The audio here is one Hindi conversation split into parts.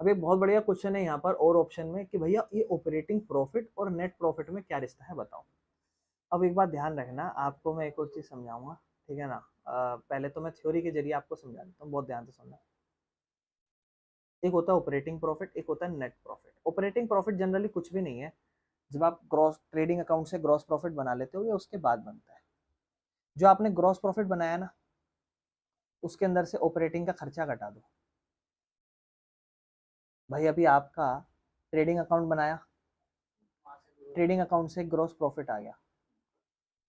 अब एक बहुत बढ़िया क्वेश्चन है यहाँ पर और ऑप्शन में कि भैया ये ऑपरेटिंग प्रॉफिट और नेट प्रॉफिट में क्या रिश्ता है बताओ। अब एक बात ध्यान रखना, आपको मैं एक और चीज समझाऊंगा, ठीक है ना। पहले तो मैं थ्योरी के जरिए आपको समझा देता हूँ, बहुत ध्यान से सुनना। एक होता है ऑपरेटिंग प्रॉफिट, एक होता है net profit. Operating profit generally कुछ भी नहीं है, जब आप ग्रॉस ट्रेडिंग अकाउंट से ग्रॉस प्रॉफिट बना लेते हो या उसके बाद बनता है। जो आपने ग्रॉस प्रॉफिट बनाया ना, उसके अंदर से ऑपरेटिंग का खर्चा घटा दो। भाई अभी आपका ट्रेडिंग अकाउंट बनाया, ट्रेडिंग अकाउंट से ग्रॉस प्रॉफिट आ गया,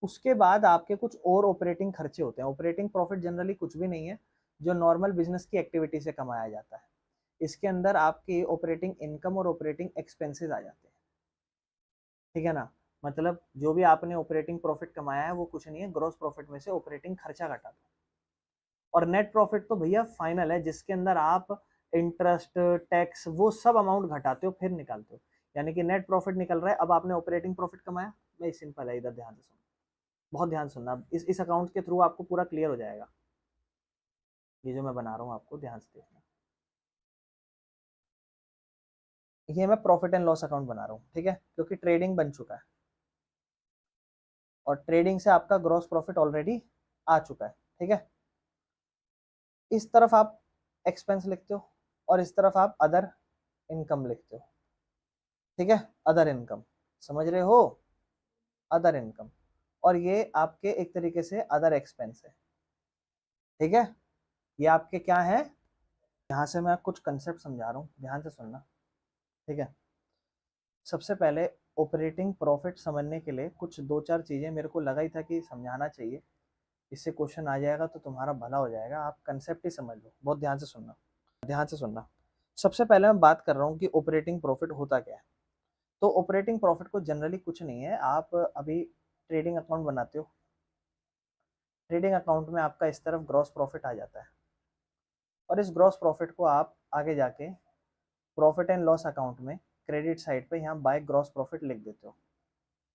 उसके बाद आपके कुछ और ऑपरेटिंग खर्चे होते हैं। ऑपरेटिंग प्रॉफिट जनरली कुछ भी नहीं है, जो नॉर्मल बिजनेस की एक्टिविटी से कमाया जाता है। इसके अंदर आपकी ऑपरेटिंग इनकम और ऑपरेटिंग एक्सपेंसेस आ जाते हैं, ठीक है ना। मतलब जो भी आपने ऑपरेटिंग प्रॉफिट कमाया है वो कुछ नहीं है, ग्रॉस प्रॉफिट में से ऑपरेटिंग खर्चा घटा दो। और नेट प्रॉफिट तो भैया फाइनल है, जिसके अंदर आप इंटरेस्ट टैक्स वो सब अमाउंट घटाते हो फिर निकालते हो। यानी कि नेट प्रॉफिट निकल रहा है, अब आपने ऑपरेटिंग प्रॉफिट कमाया, भाई सिंपल है, इधर ध्यान से सुनो, बहुत ध्यान सुनना। इस अकाउंट के थ्रू आपको पूरा क्लियर हो जाएगा, ये जो मैं बना रहा हूँ आपको ध्यान से देखना। ये मैं प्रॉफिट एंड लॉस अकाउंट बना रहा हूँ, ठीक है, क्योंकि ट्रेडिंग बन चुका है और ट्रेडिंग से आपका ग्रॉस प्रॉफिट ऑलरेडी आ चुका है, ठीक है। इस तरफ आप एक्सपेंस लिखते हो और इस तरफ आप अदर इनकम लिखते हो, ठीक है। अदर इनकम, समझ रहे हो, अदर इनकम। और ये आपके एक तरीके से अदर एक्सपेंस है, ठीक है। ये आपके क्या है, यहाँ से मैं कुछ कंसेप्ट समझा रहा हूँ, ध्यान से सुनना, ठीक है। सबसे पहले ऑपरेटिंग प्रॉफिट समझने के लिए कुछ दो चार चीज़ें मेरे को लगा ही था कि समझाना चाहिए, इससे क्वेश्चन आ जाएगा तो तुम्हारा भला हो जाएगा। आप कंसेप्ट ही समझ लो, बहुत ध्यान से सुनना, ध्यान से सुनना। सबसे पहले मैं बात कर रहा हूँ कि ऑपरेटिंग प्रॉफिट होता क्या है। तो ऑपरेटिंग प्रॉफिट को जनरली कुछ नहीं है, आप अभी ट्रेडिंग अकाउंट बनाते हो, ट्रेडिंग अकाउंट में आपका इस तरफ ग्रॉस प्रॉफिट आ जाता है और इस ग्रॉस प्रॉफिट को आप आगे जाके प्रॉफिट एंड लॉस अकाउंट में क्रेडिट साइड पे यहाँ बाय ग्रॉस प्रॉफिट लिख देते हो,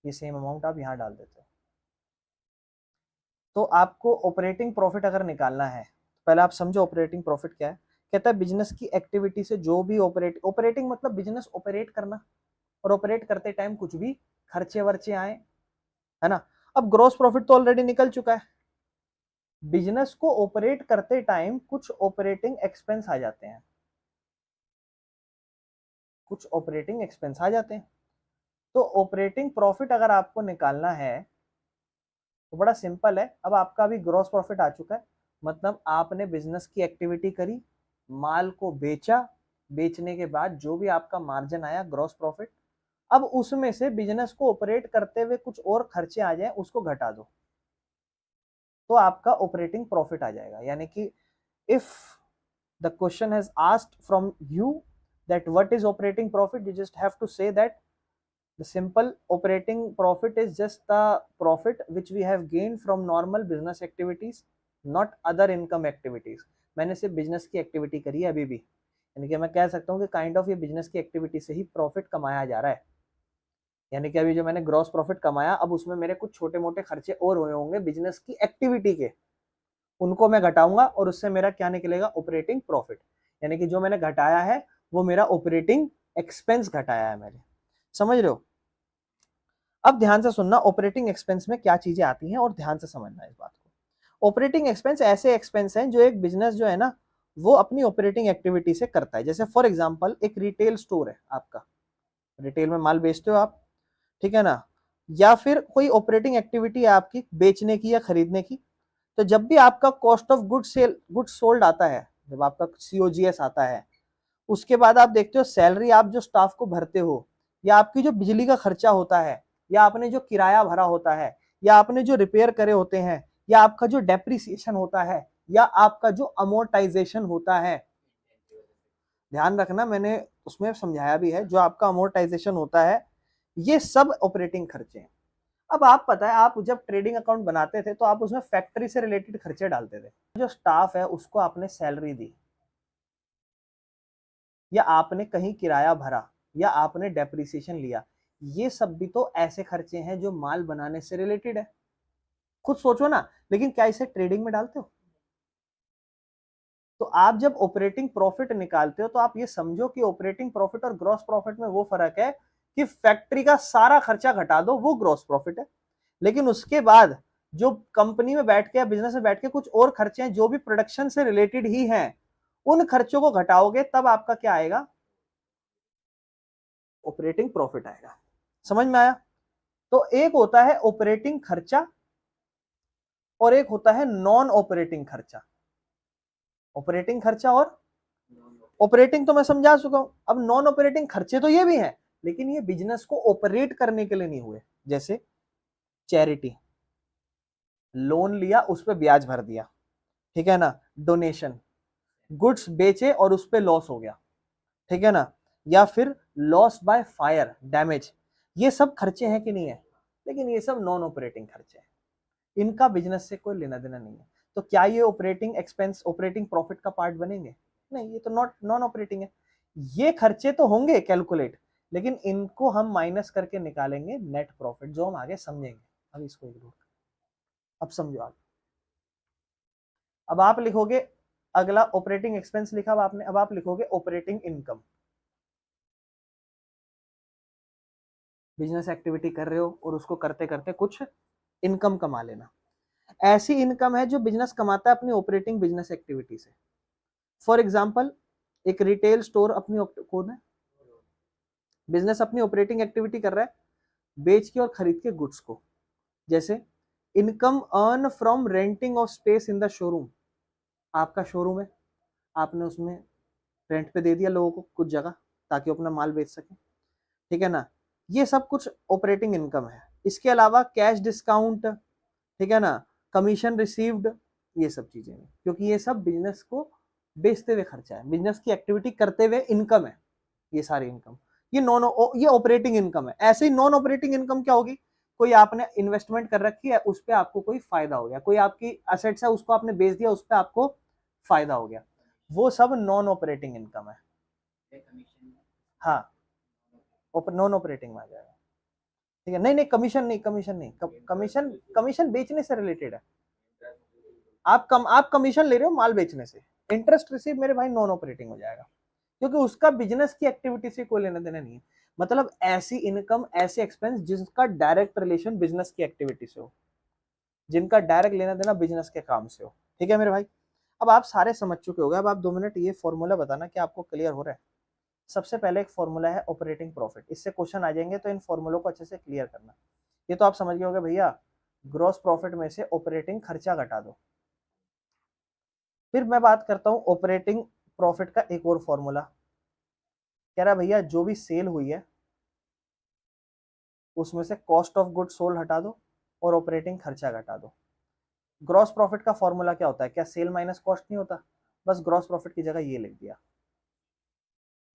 ये सेम अमाउंट आप यहाँ डाल देते हो। तो आपको ऑपरेटिंग प्रॉफिट अगर निकालना है तो पहले आप समझो ऑपरेटिंग प्रॉफिट क्या है। कहता है बिजनेस की एक्टिविटी से जो भी ऑपरेटिंग मतलब बिजनेस ऑपरेट करना, और ऑपरेट करते टाइम कुछ भी खर्चे वर्चे आए, है ना। अब ग्रॉस प्रॉफिट तो ऑलरेडी निकल चुका है, बिजनेस को ऑपरेट करते टाइम कुछ ऑपरेटिंग एक्सपेंस आ जाते हैं, कुछ ऑपरेटिंग एक्सपेंस आ जाते हैं। तो ऑपरेटिंग प्रॉफिट अगर आपको निकालना है तो बड़ा सिंपल है। अब आपका अभी ग्रॉस प्रॉफिट आ चुका है, मतलब आपने बिजनेस की एक्टिविटी करी, माल को बेचा, बेचने के बाद जो भी आपका मार्जिन आया ग्रॉस प्रॉफिट, अब उसमें से बिजनेस को ऑपरेट करते हुए कुछ और खर्चे आ जाए उसको घटा दो, तो आपका ऑपरेटिंग प्रॉफिट आ जाएगा। यानी कि if the question has asked from you that what is operating profit, you just have to say that the simple operating profit is just the profit which we have gained from normal business activities, not other income activities। मैंने सिर्फ बिजनेस की एक्टिविटी करी है अभी भी, यानी कि मैं कह सकता हूँ कि काइंड ऑफ ये बिजनेस की एक्टिविटी से ही प्रॉफिट कमाया जा रहा है। यानी कि अभी जो मैंने ग्रॉस प्रॉफिट कमाया, अब उसमें मेरे कुछ छोटे मोटे खर्चे और हुए होंगे बिजनेस की एक्टिविटी के, उनको मैं घटाऊंगा और उससे मेरा क्या निकलेगा, ऑपरेटिंग प्रॉफिट। यानी कि जो मैंने घटाया है वो मेरा ऑपरेटिंग एक्सपेंस घटाया है मैंने, समझ रहे हो। अब ध्यान से सुनना, ऑपरेटिंग एक्सपेंस में क्या चीजें आती हैं और ध्यान से समझना इस बात को। ऑपरेटिंग एक्सपेंस ऐसे एक्सपेंस हैं जो एक बिजनेस जो है ना वो अपनी ऑपरेटिंग एक्टिविटी से करता है। जैसे फॉर एग्जांपल एक रिटेल स्टोर है आपका, रिटेल में माल बेचते हो आप, ठीक है ना, या फिर कोई ऑपरेटिंग एक्टिविटी है आपकी बेचने की या खरीदने की। तो जब भी आपका कॉस्ट ऑफ गुड सोल्ड आता है, जब आपका COGS आता है, उसके बाद आप देखते हो सैलरी आप जो स्टाफ को भरते हो, या आपकी जो बिजली का खर्चा होता है, या आपने जो किराया भरा होता है, या आपने जो रिपेयर करे होते हैं, या आपका जो डेप्रिसिएशन होता है, या आपका जो अमोर्टाइजेशन होता है, ध्यान रखना मैंने उसमें समझाया भी है, जो आपका अमोर्टाइजेशन होता है, ये सब ऑपरेटिंग खर्चे हैं। अब आप पता है आप जब ट्रेडिंग अकाउंट बनाते थे तो आप उसमें फैक्ट्री से रिलेटेड खर्चे डालते थे, जो स्टाफ है उसको आपने सैलरी दी, या आपने कहीं किराया भरा, या आपने डेप्रिसिएशन लिया, ये सब भी तो ऐसे खर्चे हैं जो माल बनाने से रिलेटेड है। खुद सोचो ना, लेकिन क्या इसे ट्रेडिंग में डालते हो? तो आप जब ऑपरेटिंग प्रॉफिट निकालते हो तो आप ये समझो कि ऑपरेटिंग प्रॉफिट और ग्रॉस प्रॉफिट में वो फर्क है कि फैक्ट्री का सारा खर्चा घटा दो, वो ग्रॉस प्रॉफिट है, लेकिन उसके बाद जो कंपनी में बैठ के या बिजनेस में बैठ के कुछ और खर्चे हैं जो भी प्रोडक्शन से रिलेटेड ही हैं, उन खर्चों को घटाओगे तब आपका क्या आएगा, ऑपरेटिंग प्रॉफिट आएगा। समझ में आया? तो एक होता है ऑपरेटिंग खर्चा और एक होता है नॉन ऑपरेटिंग खर्चा। ऑपरेटिंग खर्चा और ऑपरेटिंग तो मैं समझा चुका हूं, अब नॉन ऑपरेटिंग खर्चे तो ये भी हैं, लेकिन ये बिजनेस को ऑपरेट करने के लिए नहीं हुए। जैसे चैरिटी, लोन लिया उस पर ब्याज भर दिया, ठीक है ना, डोनेशन, गुड्स बेचे और उस पर लॉस हो गया, ठीक है ना, या फिर लॉस बाय फायर, डैमेज, ये सब खर्चे हैं कि नहीं है, लेकिन ये सब नॉन ऑपरेटिंग खर्चे हैं, इनका बिजनेस से कोई लेना देना नहीं है। तो क्या ये ऑपरेटिंग एक्सपेंस ऑपरेटिंग प्रॉफिट का पार्ट बनेंगे? नहीं, ये तो नॉन ऑपरेटिंग है। ये खर्चे तो होंगे कैलकुलेट, लेकिन इनको हम माइनस करके निकालेंगे नेट प्रॉफिट, जो हम आगे समझेंगे। अब इसको इग्नोर, अब समझो आप। अब आप लिखोगे, अगला ऑपरेटिंग एक्सपेंस लिखा अब आपने, अब आप लिखोगे ऑपरेटिंग इनकम। बिजनेस एक्टिविटी कर रहे हो और उसको करते करते कुछ इनकम कमा लेना। ऐसी इनकम है जो बिजनेस कमाता है अपनी ऑपरेटिंग बिजनेस एक्टिविटी से। फॉर एग्जाम्पल, एक रिटेल स्टोर अपनी कौन है, बिजनेस अपनी ऑपरेटिंग एक्टिविटी कर रहा है बेच के और खरीद के गुड्स को। जैसे income earn from renting of space in the showroom, आपका शोरूम है, आपने उसमें रेंट पे दे दिया लोगों को कुछ जगह ताकि वो अपना माल बेच सके, ठीक है ना, ये सब कुछ ऑपरेटिंग इनकम है। इसके अलावा कैश डिस्काउंट, ठीक है ना, कमीशन रिसीव्ड, ये सब चीजें हैं, क्योंकि ये सब बिजनेस को बेचते हुए खर्चा है, बिजनेस की एक्टिविटी करते हुए इनकम है, ये सारी इनकम, ये ऑपरेटिंग इनकम है। ऐसे ही नॉन ऑपरेटिंग इनकम क्या होगी, कोई आपने इन्वेस्टमेंट कर रखी है उस पर आपको कोई फायदा हो गया, कोई आपकी असेट्स है उसको आपने बेच दिया उस पर आपको फायदा हो गया, वो सब नॉन ऑपरेटिंग इनकम है। हाँ, नॉन ऑपरेटिंग में आ जाएगा, ठीक है। नहीं नहीं, कमीशन नहीं, कमीशन कमीशन बेचने से रिलेटेड है। आप कमीशन ले रहे हो माल बेचने से, इंटरेस्ट रिसीव मेरे भाई नॉन ऑपरेटिंग हो जाएगा, क्योंकि उसका बिजनेस की एक्टिविटी से कोई लेना देना नहीं है। मतलब ऐसी इनकम, ऐसे एक्सपेंस जिसका डायरेक्ट रिलेशन बिजनेस की एक्टिविटी से हो, जिनका डायरेक्ट लेना देना बिजनेस के काम से हो, ठीक है मेरे भाई। अब आप सारे समझ चुके हो गए, अब आप 2 मिनट ये फॉर्मूला बताना कि आपको क्लियर हो रहा है। सबसे पहले एक फॉर्मूला है ऑपरेटिंग प्रॉफिट, इससे क्वेश्चन आ जाएंगे, तो इन फॉर्मूलों को अच्छे से क्लियर करना। ये तो आप समझ गए होगे भैया, ग्रॉस प्रॉफिट में से ऑपरेटिंग खर्चा घटा दो। फिर मैं बात करता हूं ऑपरेटिंग प्रॉफिट का एक और फॉर्मूला, कह रहा भैया जो भी सेल हुई है उसमें से कॉस्ट ऑफ गुड सोल्ड हटा दो और ऑपरेटिंग खर्चा घटा दो। ग्रॉस प्रॉफिट का फॉर्मूला क्या होता है, क्या सेल माइनस कॉस्ट नहीं होता, बस ग्रॉस प्रॉफिट की जगह ये लिख दिया,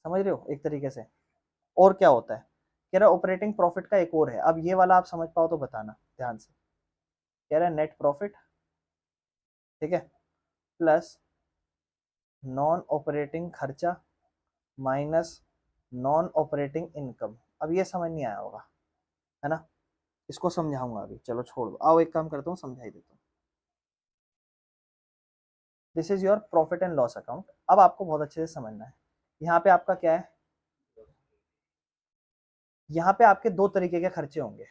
समझ रहे हो एक तरीके से। और क्या होता है, कह रहा ऑपरेटिंग प्रॉफिट का एक और है, अब ये वाला आप समझ पाओ तो बताना ध्यान से। कह रहा है नेट प्रॉफिट, ठीक है, प्लस नॉन ऑपरेटिंग खर्चा माइनस नॉन ऑपरेटिंग इनकम। अब ये समझ नहीं आया होगा, है ना, इसको समझाऊंगा अभी, चलो छोड़ दो, आओ एक काम करता हूँ समझाई देता हूँ। This is your profit and loss account. अब आपको बहुत अच्छे से समझना है, यहाँ पे आपका क्या है, यहाँ पे आपके दो तरीके के खर्चे होंगे,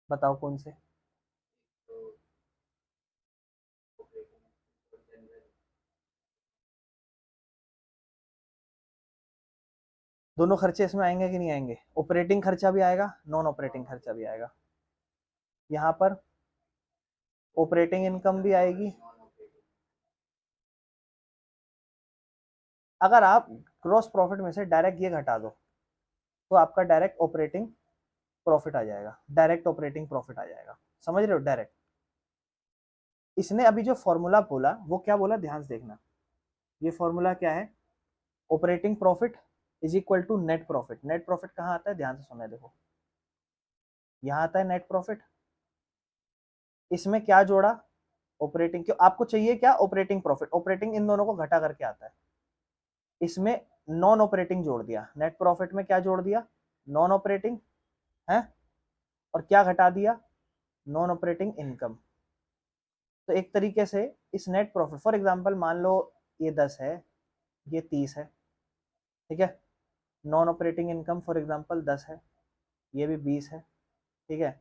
बताओ कौन से। दोनों खर्चे इसमें आएंगे कि नहीं आएंगे, ऑपरेटिंग खर्चा भी आएगा, नॉन ऑपरेटिंग खर्चा भी आएगा। यहाँ पर ऑपरेटिंग इनकम भी आएगी। अगर आप ग्रॉस प्रॉफिट में से डायरेक्ट ये घटा दो तो आपका डायरेक्ट ऑपरेटिंग प्रॉफिट आ जाएगा, डायरेक्ट ऑपरेटिंग प्रॉफिट आ जाएगा, समझ रहे हो, डायरेक्ट। इसने अभी जो फॉर्मूला बोला वो क्या बोला, ध्यान से देखना। ये फॉर्मूला क्या है, operating profit is equal to net profit. Net profit कहाँ आता है, ध्यान से सुना, देखो यहाँ आता है नेट प्रॉफिट। इसमें क्या जोड़ा, ऑपरेटिंग, क्यों आपको चाहिए क्या, ऑपरेटिंग प्रॉफिट, ऑपरेटिंग इन दोनों को घटा करके आता है। इसमें नॉन ऑपरेटिंग जोड़ दिया, नेट प्रॉफिट में क्या जोड़ दिया, नॉन ऑपरेटिंग है, और क्या घटा दिया, नॉन ऑपरेटिंग इनकम। तो एक तरीके से इस नेट प्रॉफिट, फॉर एग्जांपल मान लो ये 10 है, ये 30 है, ठीक है। Non operating income for example 10 है, ये भी 20 है, ठीक है,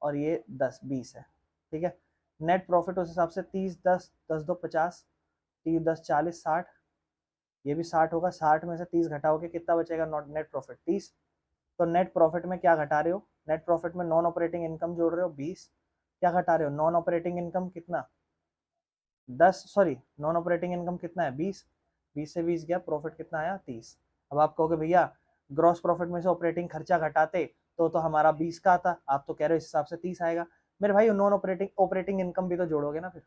और ये 10-20 है, ठीक है। नेट प्रॉफिट उस हिसाब से 30 10 10 2 50, 30 10 40 60, ये भी 60 होगा। 60 में से 30 घटाओगे कितना बचेगा? Net profit 30। तो नेट प्रॉफिट में क्या घटा रहे हो? नेट प्रॉफिट में नॉन ऑपरेटिंग इनकम जोड़ रहे हो 20। क्या घटा रहे हो? नॉन ऑपरेटिंग इनकम कितना? 10, सॉरी नॉन ऑपरेटिंग इनकम कितना है? 20। 20 से 20 गया, प्रॉफिट कितना आया? 30। अब आप कहोगे भैया ग्रॉस प्रॉफिट में से ऑपरेटिंग खर्चा घटाते तो हमारा 20 का आता, आप तो कह रहे हो इस हिसाब से 30 आएगा। मेरे भाई नॉन ऑपरेटिंग इनकम भी तो जोड़ोगे ना। फिर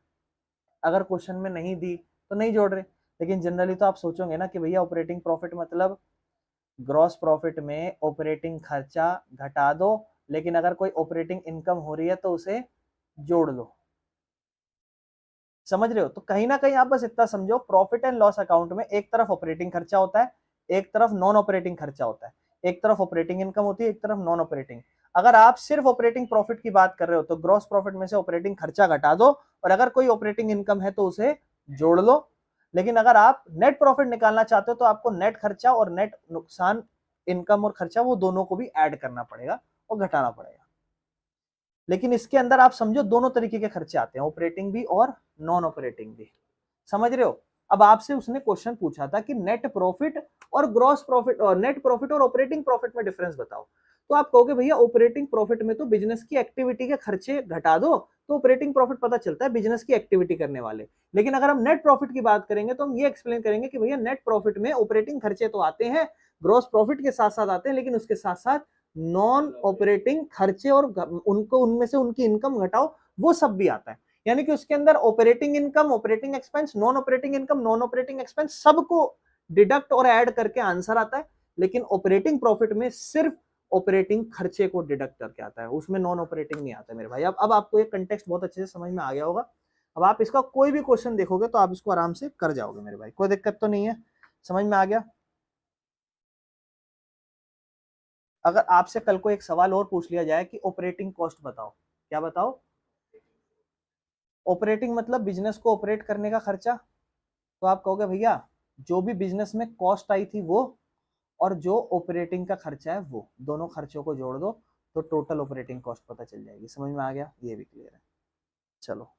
अगर क्वेश्चन में नहीं दी तो नहीं जोड़ रहे, लेकिन जनरली तो आप सोचोगे ना कि भैया ऑपरेटिंग प्रॉफिट मतलब ग्रॉस प्रॉफिट में ऑपरेटिंग खर्चा घटा दो, लेकिन अगर कोई ऑपरेटिंग इनकम हो रही है तो उसे जोड़ लो। समझ रहे हो? तो कहीं ना कहीं आप बस इतना समझो, प्रॉफिट एंड लॉस अकाउंट में एक तरफ ऑपरेटिंग खर्चा होता है, एक तरफ नॉन ऑपरेटिंग खर्चा होता है, एक तरफ ऑपरेटिंग इनकम होती है, एक तरफ नॉन ऑपरेटिंग। अगर आप सिर्फ ऑपरेटिंग प्रॉफिट की बात कर रहे हो तो ग्रॉस प्रॉफिट में से ऑपरेटिंग खर्चा घटा दो, और अगर कोई ऑपरेटिंग इनकम है तो उसे जोड़ लो। लेकिन अगर आप नेट प्रॉफिट निकालना चाहते हो तो आपको नेट खर्चा और नेट नुकसान, इनकम और खर्चा, वो दोनों को भी ऐड करना पड़ेगा और घटाना पड़ेगा। लेकिन इसके अंदर आप समझो दोनों तरीके के खर्चे आते हैं, ऑपरेटिंग भी और नॉन ऑपरेटिंग भी। समझ रहे हो? अब आपसे उसने क्वेश्चन पूछा था कि नेट प्रॉफिट और ग्रॉस प्रॉफिट, और नेट प्रॉफिट और ऑपरेटिंग प्रॉफिट में डिफरेंस बताओ। तो आप कहोगे भैया ऑपरेटिंग प्रॉफिट में तो बिजनेस की एक्टिविटी के खर्चे घटा दो तो ऑपरेटिंग प्रॉफिट पता चलता है बिजनेस की एक्टिविटी करने वाले। लेकिन अगर हम नेट प्रॉफिट की बात करेंगे तो हम ये एक्सप्लेन करेंगे कि भैया नेट प्रॉफिट में ऑपरेटिंग खर्चे तो आते हैं, ग्रॉस प्रॉफिट के साथ साथ आते हैं, लेकिन उसके साथ साथ नॉन ऑपरेटिंग खर्चे और उनको उनमें से उनकी इनकम घटाओ वो सब भी आता है। यानी कि उसके अंदर operating income, operating expense, non operating income, non operating expense सबको डिडक्ट और ऐड करके आंसर आता है। लेकिन ऑपरेटिंग प्रॉफिट में सिर्फ ऑपरेटिंग खर्चे को डिडक्ट करके आता है, उसमें नॉन ऑपरेटिंग नहीं आता मेरे भाई। अब आपको ये कंटेक्स्ट बहुत अच्छे से समझ में आ गया होगा। अब आप इसका कोई भी क्वेश्चन देखोगे तो आप इसको आराम से कर जाओगे मेरे भाई, कोई दिक्कत तो नहीं है? समझ में आ गया? अगर आपसे कल को एक सवाल और पूछ लिया जाए कि ऑपरेटिंग कॉस्ट बताओ, क्या बताओ? ऑपरेटिंग मतलब बिजनेस को ऑपरेट करने का खर्चा। तो आप कहोगे भैया जो भी बिजनेस में कॉस्ट आई थी वो, और जो ऑपरेटिंग का खर्चा है वो, दोनों खर्चों को जोड़ दो तो टोटल ऑपरेटिंग कॉस्ट पता चल जाएगी। समझ में आ गया? ये भी क्लियर है। चलो,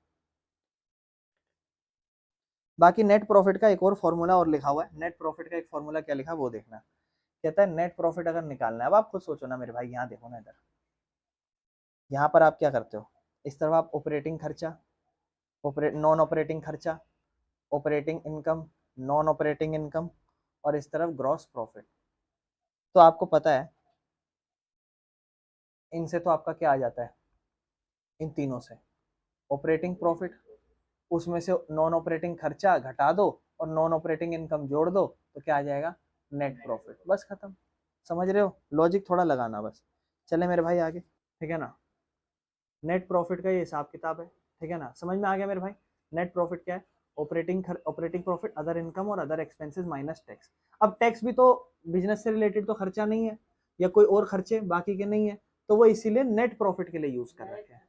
बाकी नेट प्रॉफिट का एक और फॉर्मूला और लिखा हुआ है। नेट प्रॉफिट का एक फॉर्मूला क्या लिखा वो देखना। कहता है नेट प्रॉफिट अगर निकालना है, अब आप खुद सोचो ना मेरे भाई, यहाँ देखो ना, इधर यहाँ पर आप क्या करते हो? इस तरफ आप ऑपरेटिंग खर्चा, नॉन ऑपरेटिंग खर्चा, operating income, non operating income, और इस तरफ ग्रॉस प्रॉफिट। तो आपको पता है इनसे तो आपका क्या आ जाता है? इन तीनों से ऑपरेटिंग प्रॉफिट, उसमें से नॉन ऑपरेटिंग खर्चा घटा दो और नॉन ऑपरेटिंग इनकम जोड़ दो तो क्या आ जाएगा? Net profit. बस खत्म। समझ रहे हो? लॉजिक थोड़ा लगाना बस। चले मेरे भाई आगे, ठीक है ना? नेट प्रॉफिट का ये हिसाब किताब है, ठीक है ना? समझ में आ गया मेरे भाई? नेट प्रॉफिट क्या है? ऑपरेटिंग प्रॉफिट, अदर इनकम और अदर एक्सपेंसेस माइनस टैक्स। अब टैक्स भी तो बिजनेस से रिलेटेड तो खर्चा नहीं है, या कोई और खर्चे बाकी के नहीं है, तो वो इसीलिए नेट प्रॉफिट के लिए यूज कर रखे हैं।